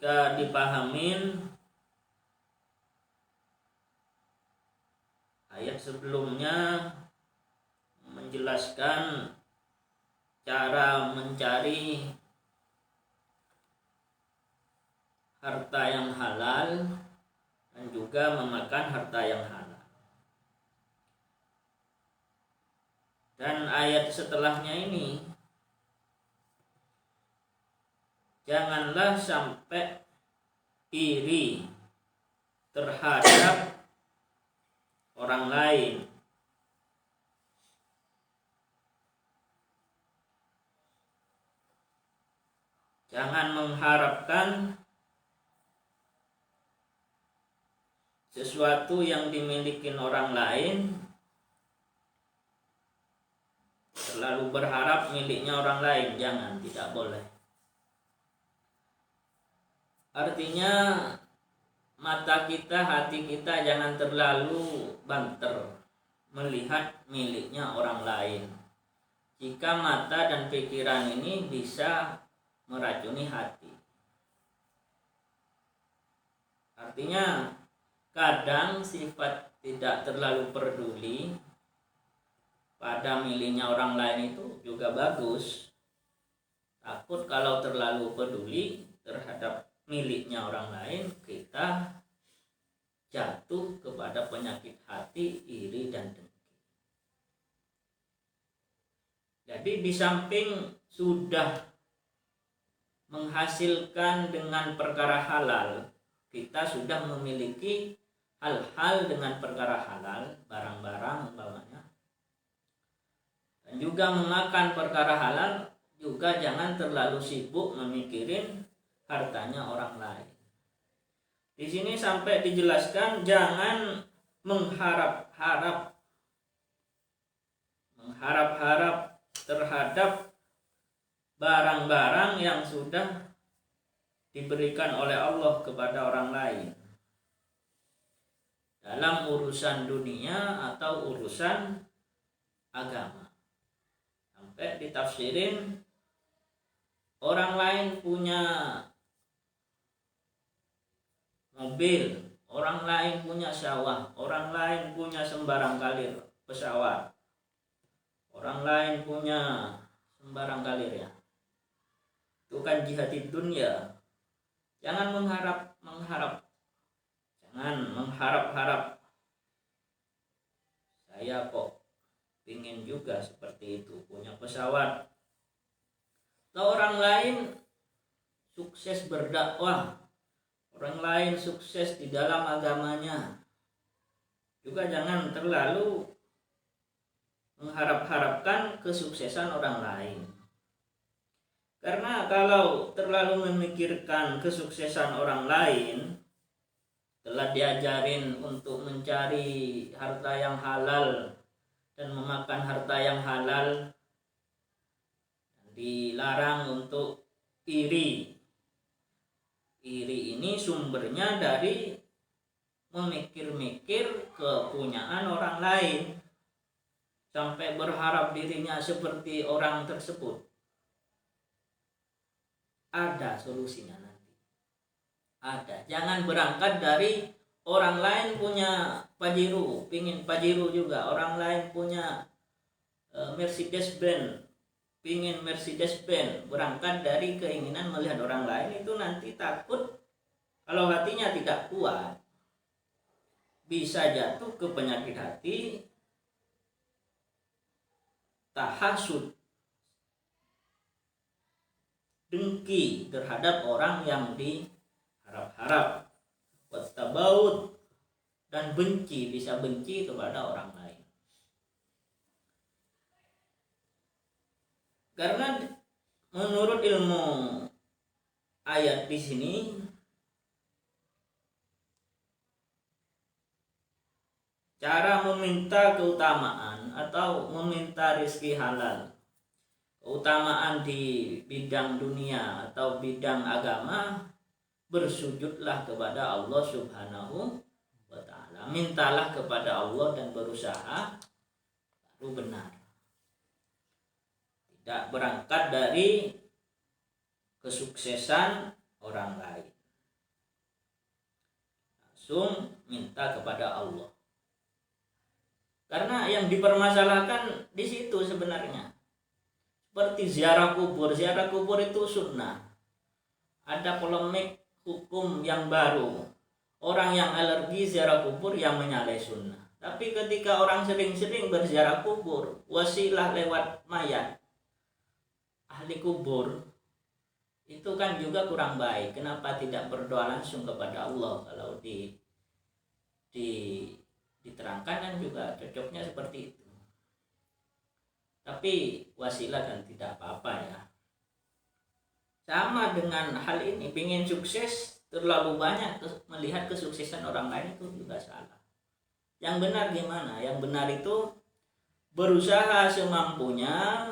kita dipahamin ayat sebelumnya menjelaskan cara mencari harta yang halal dan juga memakan harta yang halal. Dan ayat setelahnya ini, janganlah sampai iri terhadap orang lain. Jangan mengharapkan sesuatu yang dimiliki orang lain, terlalu berharap miliknya orang lain. Jangan, tidak boleh. Artinya mata kita, hati kita jangan terlalu banter melihat miliknya orang lain. Jika mata dan pikiran ini bisa meracuni hati. Artinya kadang sifat tidak terlalu peduli pada miliknya orang lain itu juga bagus. Takut kalau terlalu peduli terhadap miliknya orang lain, kita jatuh kepada penyakit hati, iri dan dengki. Jadi di samping sudah menghasilkan dengan perkara halal, kita sudah memiliki hal-hal dengan perkara halal, barang-barang umpamanya, dan juga memakan perkara halal, juga jangan terlalu sibuk memikirin hartanya orang lain. Di sini sampai dijelaskan jangan mengharap-harap terhadap barang-barang yang sudah diberikan oleh Allah kepada orang lain dalam urusan dunia atau urusan agama. Sampai ditafsirin orang lain punya mobil, orang lain punya sawah, orang lain punya sembarang kali pesawat, orang lain punya sembarang kali ya. Itu kan jihad di dunia. Jangan mengharap. Jangan mengharap-harap. Saya kok ingin juga seperti itu, punya pesawat. Atau orang lain sukses berdakwah, orang lain sukses di dalam agamanya. Juga jangan terlalu mengharap-harapkan kesuksesan orang lain. Karena kalau terlalu memikirkan kesuksesan orang lain, telah diajarin untuk mencari harta yang halal dan memakan harta yang halal, dilarang untuk iri. Iri ini sumbernya dari memikir-mikir kepunyaan orang lain sampai berharap dirinya seperti orang tersebut. Ada solusinya nanti. Ada. Jangan berangkat dari orang lain punya Pajero, pingin Pajero juga. Orang lain punya Mercedes Benz, pingin Mercedes Benz. Berangkat dari keinginan melihat orang lain, itu nanti takut kalau hatinya tidak kuat, bisa jatuh ke penyakit hati, tahasud, dengki terhadap orang yang diharap-harap, wattabaut, dan benci, bisa benci kepada orang lain. Karena menurut ilmu ayat di sini, cara meminta keutamaan atau meminta rezeki halal, keutamaan di bidang dunia atau bidang agama, bersujudlah kepada Allah Subhanahu wa ta'ala. Mintalah kepada Allah dan berusaha, baru benar. Tidak berangkat dari kesuksesan orang lain. langsung minta kepada Allah. Karena yang dipermasalahkan di situ sebenarnya. Seperti ziarah kubur itu sunnah. Ada polemik hukum yang baru. Orang yang alergi ziarah kubur yang menyalahi sunnah. Tapi ketika orang sering-sering berziarah kubur, wasilah lewat mayat, ahli kubur, itu kan juga kurang baik. Kenapa tidak berdoa langsung kepada Allah? Kalau diterangkan kan juga cocoknya seperti itu. Tapi wasilah kan tidak apa-apa ya. Sama dengan hal ini, ingin sukses terlalu banyak melihat kesuksesan orang lain itu juga salah. Yang benar gimana? Yang benar itu berusaha semampunya,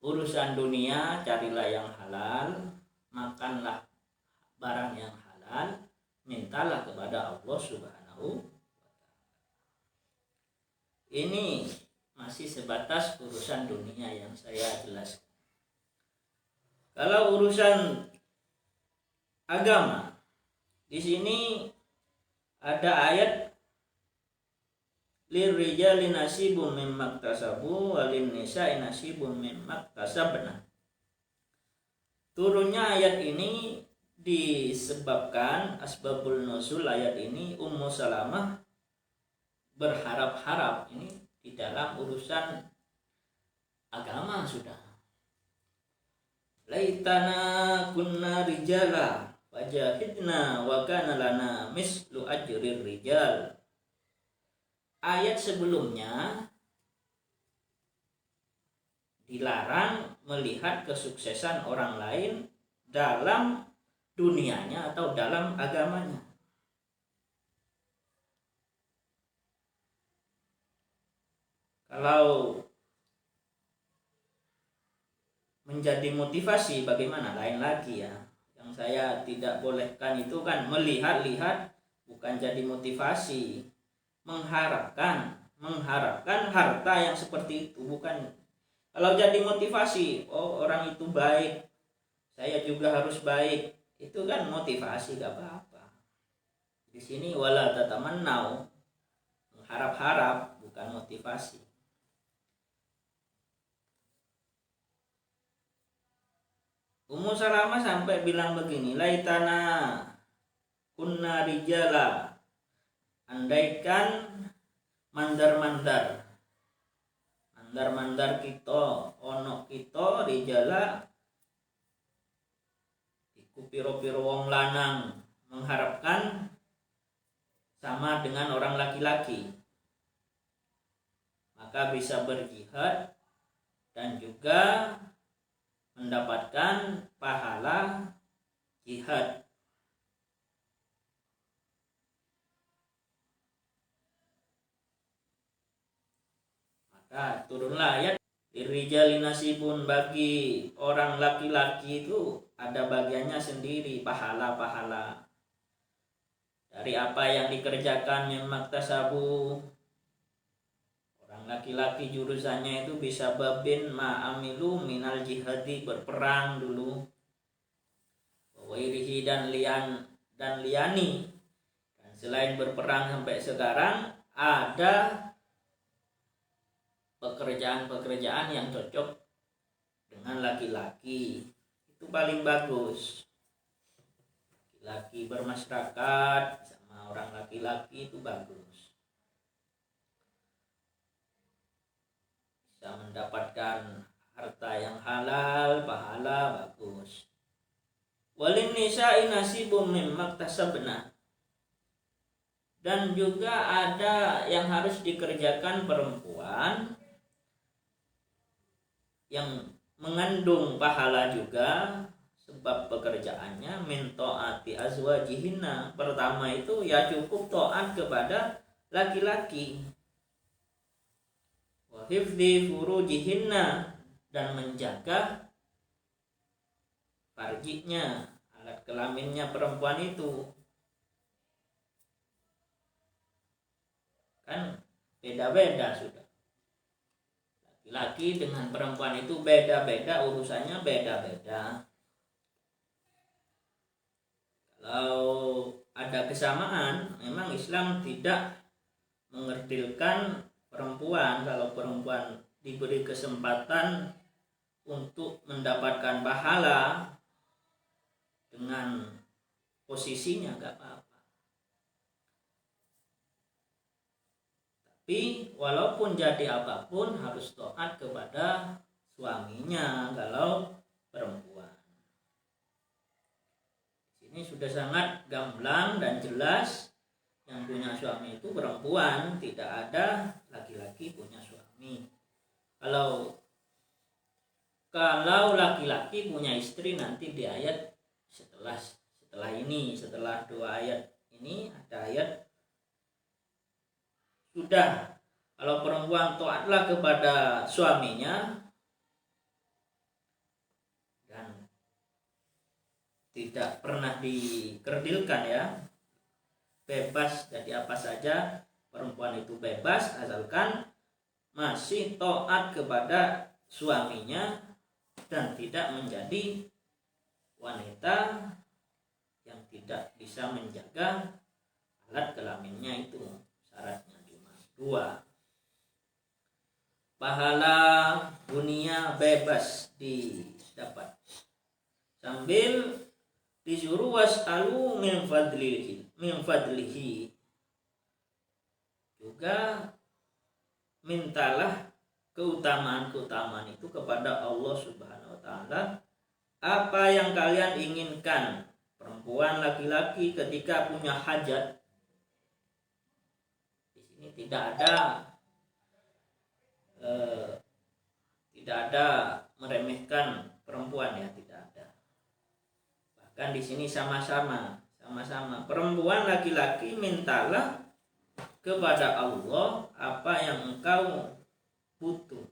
urusan dunia carilah yang halal, makanlah barang yang halal, mintalah kepada Allah Subhanahu. Ini masih sebatas urusan dunia yang saya jelaskan. Kalau urusan agama, di sini ada ayat lirrijali nasibum mimma iktasabu walin nisa'i nasibum mimma iktasabna. Turunnya ayat ini disebabkan asbabul nuzul ayat ini, Ummu Salamah berharap-harap ini di dalam urusan agama sudah. Laitana kunna rijala wajahidna wa kana lana mislu ajrir rijal. Ayat sebelumnya dilarang melihat kesuksesan orang lain dalam dunianya atau dalam agamanya. Kalau menjadi motivasi bagaimana? Lain lagi ya. Yang saya tidak bolehkan itu kan melihat-lihat, bukan jadi motivasi. Mengharapkan harta yang seperti itu, bukan. Kalau jadi motivasi, oh orang itu baik, saya juga harus baik, itu kan motivasi, gak apa-apa. Di sini wala tatamannau, mengharap-harap, bukan motivasi. Ummu Salamah sampai bilang begini, laitana kunna rijala, andaikan mandar-mandar kita, ono kita rijala, iku piro-piro wong lanang mengharapkan sama dengan orang laki-laki, maka bisa berjihad dan juga mendapatkan pahala jihad. Maka turunlah ayat lirijali nasibun, bagi orang laki-laki itu ada bagiannya sendiri, pahala-pahala dari apa yang dikerjakan memang tasabu. Laki-laki jurusannya itu bisa babin ma'amilu minal jihadi, berperang dulu, wairihi dan liani. Dan selain berperang sampai sekarang ada pekerjaan-pekerjaan yang cocok dengan laki-laki, itu paling bagus. Laki bermasyarakat sama orang laki-laki itu bagus, mendapatkan harta yang halal, pahala bagus. Walin nisa'i nasibum mimma iktasabna, dan juga ada yang harus dikerjakan perempuan yang mengandung pahala juga, sebab pekerjaannya min taati azwajihinna. Pertama itu ya cukup taat kepada laki-laki, hifdzi furujihinna, dan menjaga farjinya, alat kelaminnya perempuan itu. Kan beda-beda sudah. Laki-laki dengan perempuan itu beda-beda, urusannya beda-beda. Kalau ada kesamaan, memang Islam tidak mengerdilkan perempuan. Kalau perempuan diberi kesempatan untuk mendapatkan pahala dengan posisinya, gak apa-apa. Tapi walaupun jadi apapun harus taat kepada suaminya kalau perempuan. Ini sudah sangat gamblang dan jelas, yang punya suami itu perempuan, tidak ada laki-laki punya suami. Kalau laki-laki punya istri, nanti di ayat setelah ini, setelah 2 ayat ini ada ayat sudah, kalau perempuan taatlah kepada suaminya dan tidak pernah dikerdilkan ya, bebas jadi apa saja, perempuan itu bebas asalkan masih taat kepada suaminya dan tidak menjadi wanita yang tidak bisa menjaga alat kelaminnya. Itu syaratnya cuma 2. Pahala dunia bebas didapat, sambil disuruh was'alu min fadlihi, juga mintalah keutamaan itu kepada Allah Subhanahu wa taala. Apa yang kalian inginkan, perempuan laki-laki ketika punya hajat. Di sini tidak ada meremehkan perempuan ya, tidak ada. Bahkan di sini sama-sama perempuan laki-laki mintalah kepada Allah apa yang engkau butuh,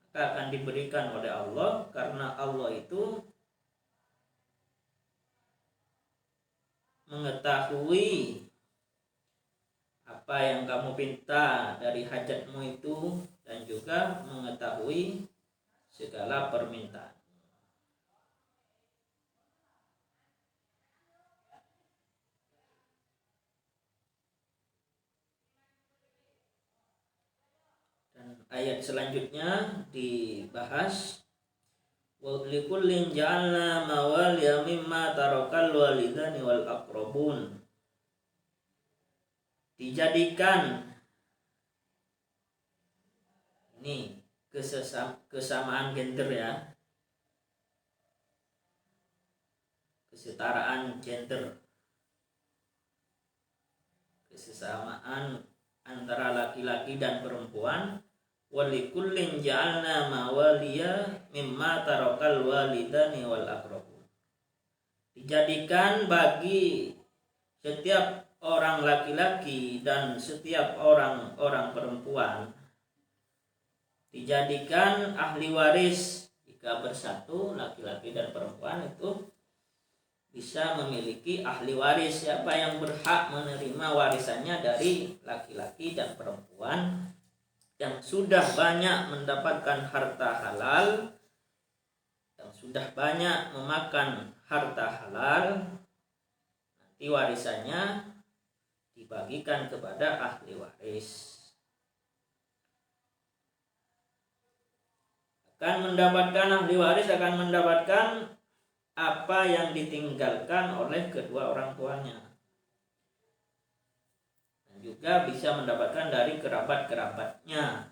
maka akan diberikan oleh Allah, karena Allah itu mengetahui apa yang kamu minta dari hajatmu itu, dan juga mengetahui segala permintaan. Dan ayat selanjutnya dibahas, wa likullin ja'alna mawaliya mimma tarakal walidani wal aqrabun. Dijadikan, ini kesamaan gender ya, kesetaraan gender, kesesamaan antara laki-laki dan perempuan. Walikullin ja'alna mawaliya mimma tarakal walidani wal aqrabun. Dijadikan bagi setiap orang laki-laki dan setiap orang perempuan, dijadikan ahli waris. Jika bersatu laki-laki dan perempuan itu bisa memiliki ahli waris. Siapa yang berhak menerima warisannya dari laki-laki dan perempuan yang sudah banyak mendapatkan harta halal, yang sudah banyak memakan harta halal, nanti warisannya dibagikan kepada ahli waris. Ahli waris akan mendapatkan apa yang ditinggalkan oleh kedua orang tuanya, dan juga bisa mendapatkan dari kerabat-kerabatnya.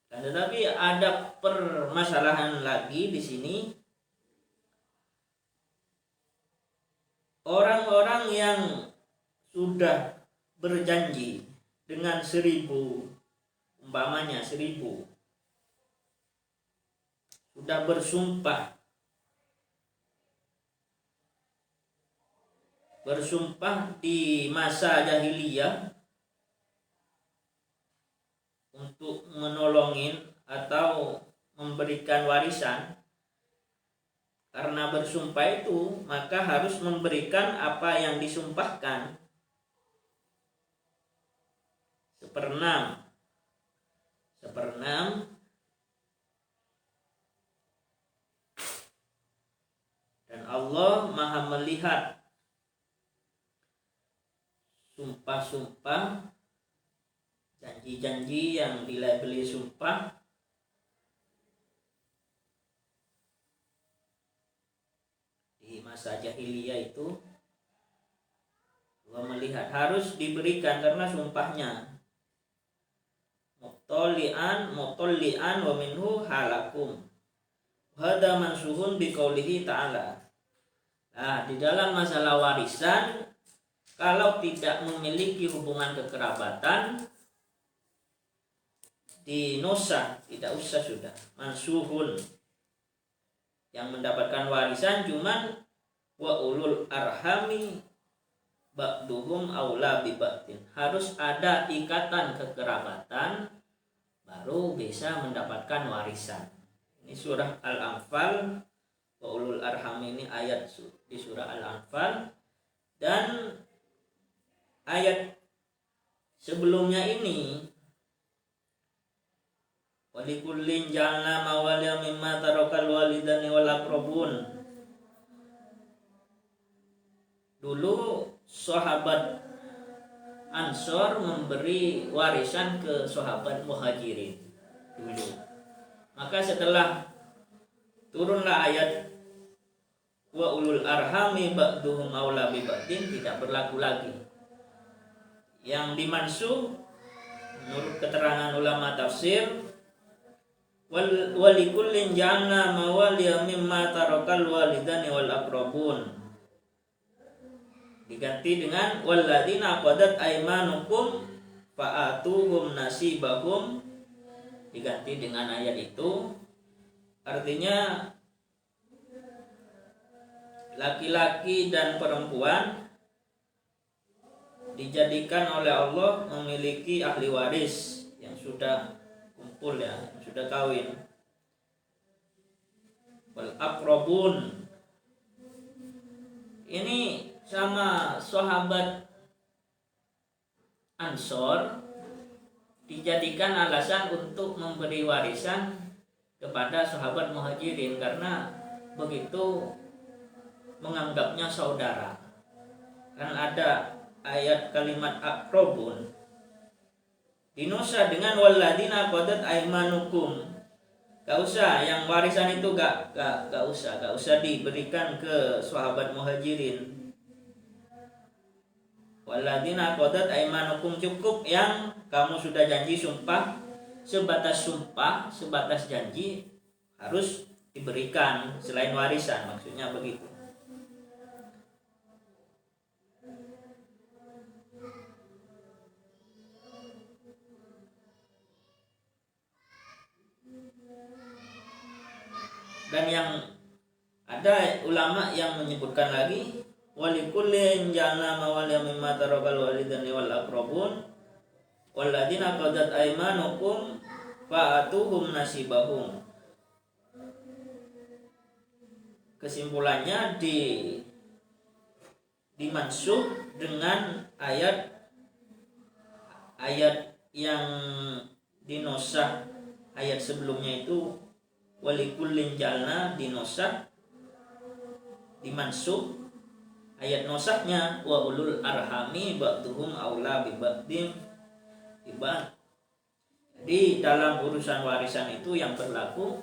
Dan tetapi ada permasalahan lagi di sini. Orang-orang yang sudah berjanji dengan 1.000, umpamanya 1.000, sudah bersumpah di masa jahiliyah untuk menolongin atau memberikan warisan. Karena bersumpah itu, maka harus memberikan apa yang disumpahkan. 1/6 1/6 melihat sumpah-sumpah, janji-janji yang dilabeli sumpah di masa jahiliyah itu, gua melihat harus diberikan karena sumpahnya mutollian wa minhu halakum hada mansuhun biqaulihi ta'ala. Nah, di dalam masalah warisan, kalau tidak memiliki hubungan kekerabatan, dinosah, tidak usah sudah. Mansuhun, yang mendapatkan warisan cuman wa ulul arhami ba'duhum aula bi ba'din. Harus ada ikatan kekerabatan baru bisa mendapatkan warisan. Ini surah Al-Anfal. Wa ulul arham ini ayat di surah Al-Anfal, dan ayat sebelumnya ini walikullin ja'alna mawaliya mimma tarakal walidani wal aqrabun. Dulu sahabat Ansor memberi warisan ke sahabat Muhajirin dulu. Maka setelah turunlah ayat wa ulul arhami ba'duhum aula bi ba'din, tidak berlaku lagi. Yang dimansuh menurut keterangan ulama tafsir, walikullin ja'alna mawaliya mimma tarakal walidani wal aqrabun, diganti dengan walladzina qadat aymanukum fa'atuhum nasibahum, diganti dengan ayat itu. Artinya laki-laki dan perempuan dijadikan oleh Allah memiliki ahli waris yang sudah kumpul, ya, yang sudah kawin. Wal aqrabun ini sama sahabat Ansor dijadikan alasan untuk memberi warisan kepada sahabat Muhajirin karena begitu menganggapnya saudara. Kan ada ayat kalimat aqrabun dinosa dengan walladzina qadat aymanukum. Gak usah, yang warisan itu gak usah diberikan ke sahabat Muhajirin. Walladzina qadat aymanukum, cukup yang kamu sudah janji sumpah, sebatas janji harus diberikan selain warisan, maksudnya begitu. Dan yang ada ulama yang menyebutkan lagi walikullin ja'alna mawaliya mimma tarakal walidani wal aqrabun walladzina qadat aymanukum fa'atuhum nasibahum. Kesimpulannya dimansuh dengan ayat yang dinosah ayat sebelumnya itu walikullin ja'alna, dinosah, dimansuh ayat nosahnya wa ulul arhami ba'duhum aula bi ba'din. Jadi dalam urusan warisan itu yang berlaku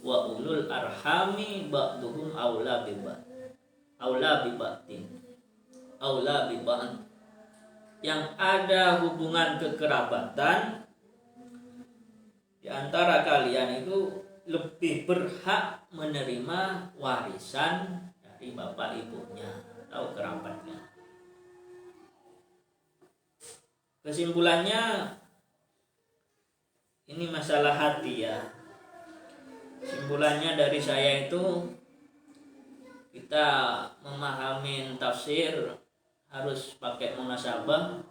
wa ulul arhami ba'duhum aula bi ba'din, aula bi ba'd, yang ada hubungan kekerabatan di antara kalian itu lebih berhak menerima warisan dari bapak ibunya atau kerabatnya. Kesimpulannya ini masalah hati, ya. Kesimpulannya dari saya itu kita memahami tafsir harus pakai munasabah,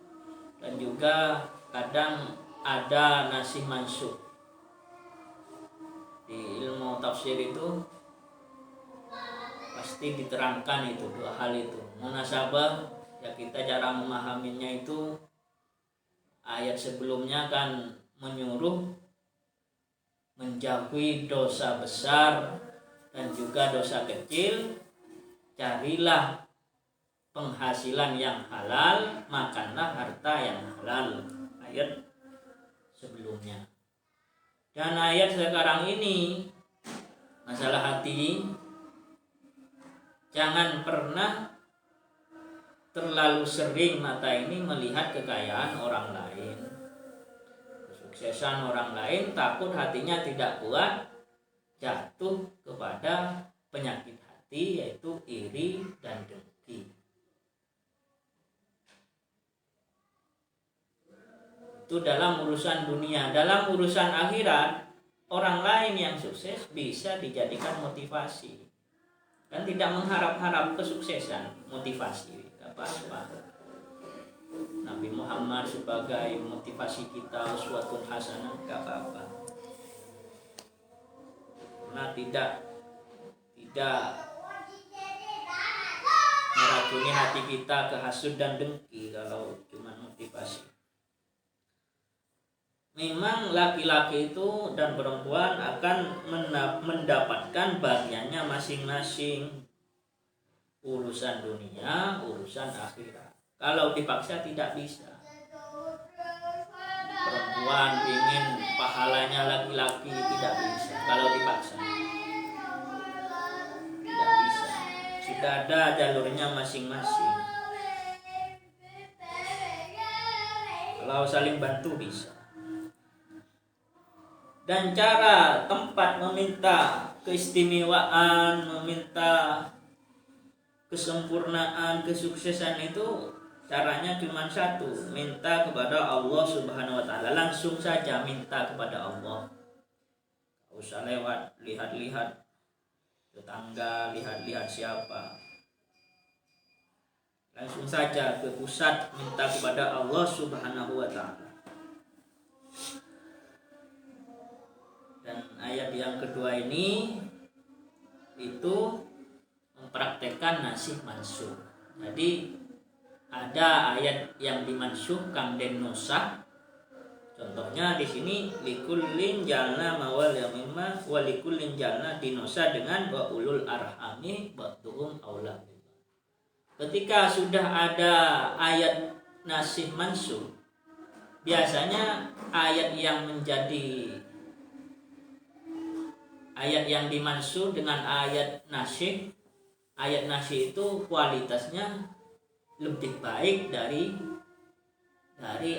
dan juga kadang ada nasih mansukh. Di ilmu tafsir itu pasti diterangkan itu dua hal itu. Munasabah, ya kita cara memahaminya itu ayat sebelumnya kan menyuruh menjauhi dosa besar dan juga dosa kecil. carilah penghasilan yang halal, makanlah harta yang halal. Ayat sebelumnya. Dan ayat sekarang ini masalah hati, jangan pernah terlalu sering mata ini melihat kekayaan orang lain, kesuksesan orang lain, takut hatinya tidak kuat, jatuh kepada penyakit hati, yaitu iri dan dengki. Itu dalam urusan dunia. Dalam urusan akhirat, orang lain yang sukses bisa dijadikan motivasi. Kan tidak mengharap-harap kesuksesan, motivasi apa-apa. Nabi Muhammad sebagai motivasi kita, uswatun hasanah, gak apa-apa. Karena tidak meracuni hati kita ke hasud dan dengki kalau cuma motivasi. Memang laki-laki itu dan perempuan akan mendapatkan bagiannya masing-masing, urusan dunia, urusan akhirat. Kalau dipaksa tidak bisa. Perempuan ingin pahalanya laki-laki, tidak bisa kalau dipaksa, tidak bisa. Sudah ada jalurnya masing-masing. Kalau saling bantu bisa. Dan cara tempat meminta keistimewaan, meminta kesempurnaan, kesuksesan itu caranya cuma satu, minta kepada Allah Subhanahu wa taala. Langsung saja minta kepada Allah. Tidak usah lewat lihat-lihat tetangga, lihat-lihat siapa. Langsung saja ke pusat, minta kepada Allah Subhanahu wa taala. Dan ayat yang kedua ini itu mempraktekkan nasih mansuh. Jadi ada ayat yang dimansuhkan dan nusah. Contohnya di sini likullin jalna mawal yamimma wa likullin jalna dinusa dengan wa ulul arhami ba'duhum aula. Ketika sudah ada ayat nasih mansuh, biasanya ayat yang dimansuh dengan ayat nasih itu kualitasnya lebih baik dari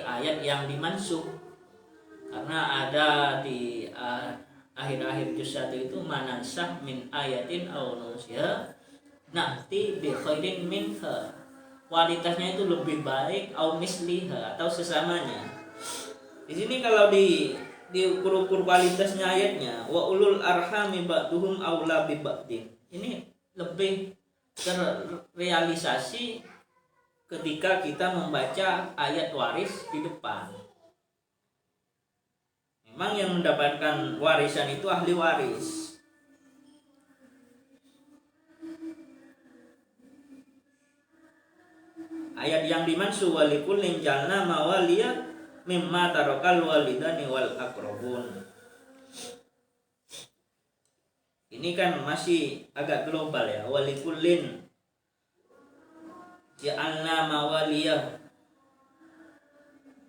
ayat yang dimansuh, karena ada di akhir-akhir juz 1 itu manansah min ayatin aw nusya na'ti bi khairin minha, kualitasnya itu lebih baik, au misliha atau sesamanya. Di sini kalau diukur-ukur kualitasnya ayatnya wa ulul arhami ba'duhum aula bi ba'din, ini lebih terrealisasi ketika kita membaca ayat waris di depan. Memang yang mendapatkan warisan itu ahli waris. Ayat yang dimansuh walikullin jalna mawaliya mimma tarakal walidani wal aqrabun. Ini kan masih agak global ya. Walikullin ja'alna mawaliyah,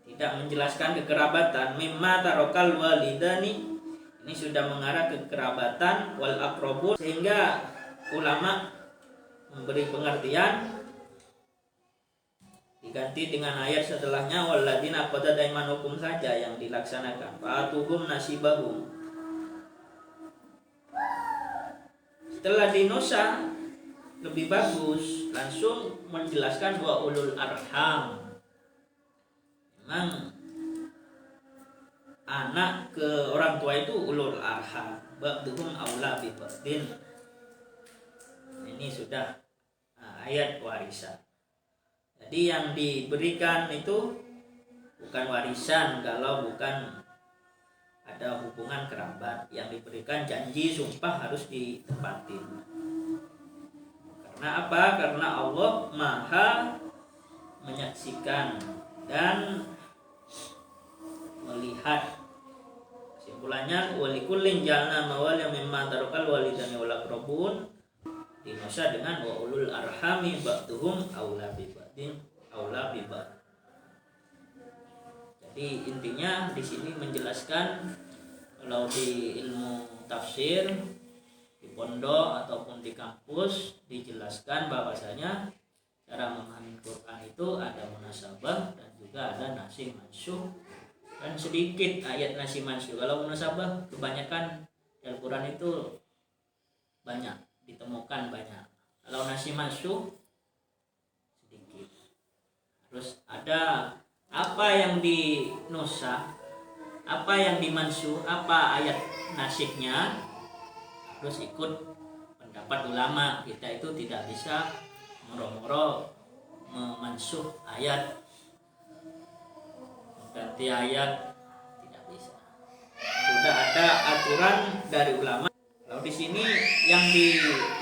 tidak menjelaskan kekerabatan. Mimma tarakal walidani, ini sudah mengarah ke kerabatan, wal aqrabun, sehingga ulama memberi pengertian diganti dengan ayat setelahnya walladzina qada daimanukum saja yang dilaksanakan. Fa'atuhum nasibahum. Setelah dinusa lebih bagus, langsung menjelaskan wa ulul arham. Memang anak ke orang tua itu ulul arham, ba'duhum aula bi ba'din. Ini sudah ayat warisan. Jadi yang diberikan itu bukan warisan kalau bukan ada hubungan kerabat. Yang diberikan janji, sumpah harus ditepatin. Karena apa? Karena Allah Maha menyaksikan dan melihat. Kesimpulannya walikullin jalna mawal yang mimma tarakal walidani wal aqrabun. dinosa dengan wa ulul arhami ba'duhum aula bi ba'din aula bi ba'd. Jadi intinya di sini menjelaskan kalau di ilmu tafsir di pondok ataupun di kampus dijelaskan bahwasanya cara memahami Quran itu ada munasabah dan juga ada nasih mansuh dan sedikit ayat nasih mansuh. Kalau munasabah kebanyakan di Al-Quran itu banyak ditemukan banyak. Kalau nasih mansuh sedikit. Terus ada apa yang dinusah, apa yang dimansuh, apa ayat nasihnya, terus ikut pendapat ulama. Kita itu tidak bisa moro-moro memansuh ayat, mengganti ayat, tidak bisa. Sudah ada aturan dari ulama. Kalau di sini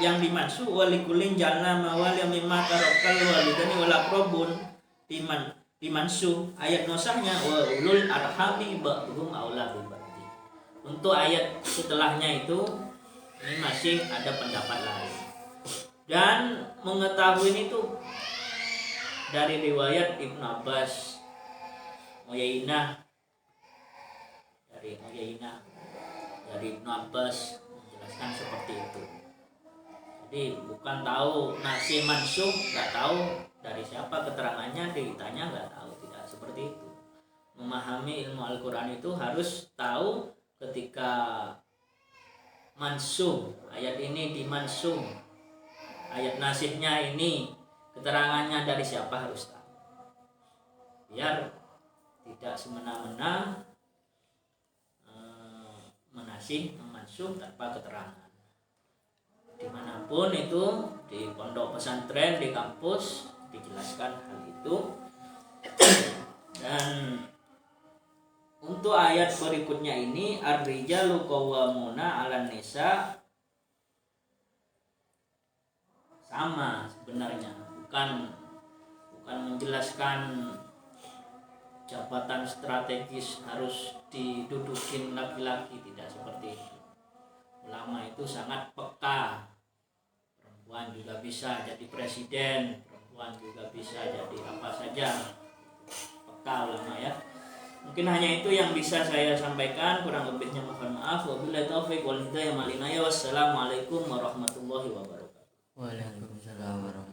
yang dimansuh walikulin jalna mawal yang mimma tarakal walidani wal aqrabun dimansuh ayat nosahnya wa ulul arhami ba'dhum aula bi ba'd. Untuk ayat setelahnya itu ini masih ada pendapat lain. Dan mengetahui itu dari riwayat Ibnu Abbas, Muyainah dari Ibnu Abbas menjelaskan seperti itu. Jadi bukan tahu nasih mansuh, nggak tahu dari siapa keterangannya, ditanya nggak tahu, tidak seperti itu. Memahami ilmu Al-Quran itu harus tahu ketika mansuh, ayat ini dimansuh, ayat nasihnya ini keterangannya dari siapa harus tahu, biar tidak semena-mena menasih memansuh tanpa keterangan. Dimanapun itu, di pondok pesantren, di kampus dijelaskan hal itu. Dan untuk ayat berikutnya ini ar-rijalu qawwamuna 'alan nisa, sama sebenarnya, bukan menjelaskan jabatan strategis harus didudukin laki-laki, tidak seperti itu. Ulama itu sangat peka. Perempuan juga bisa jadi presiden, perempuan juga bisa jadi apa saja. Peka ulama ya. Mungkin hanya itu yang bisa saya sampaikan, kurang lebihnya mohon maaf. Wabillahi taufiq wal hidayah. Wassalamualaikum warahmatullahi wabarakatuh. Waalaikumsalam warahmatullahi wabarakatuh.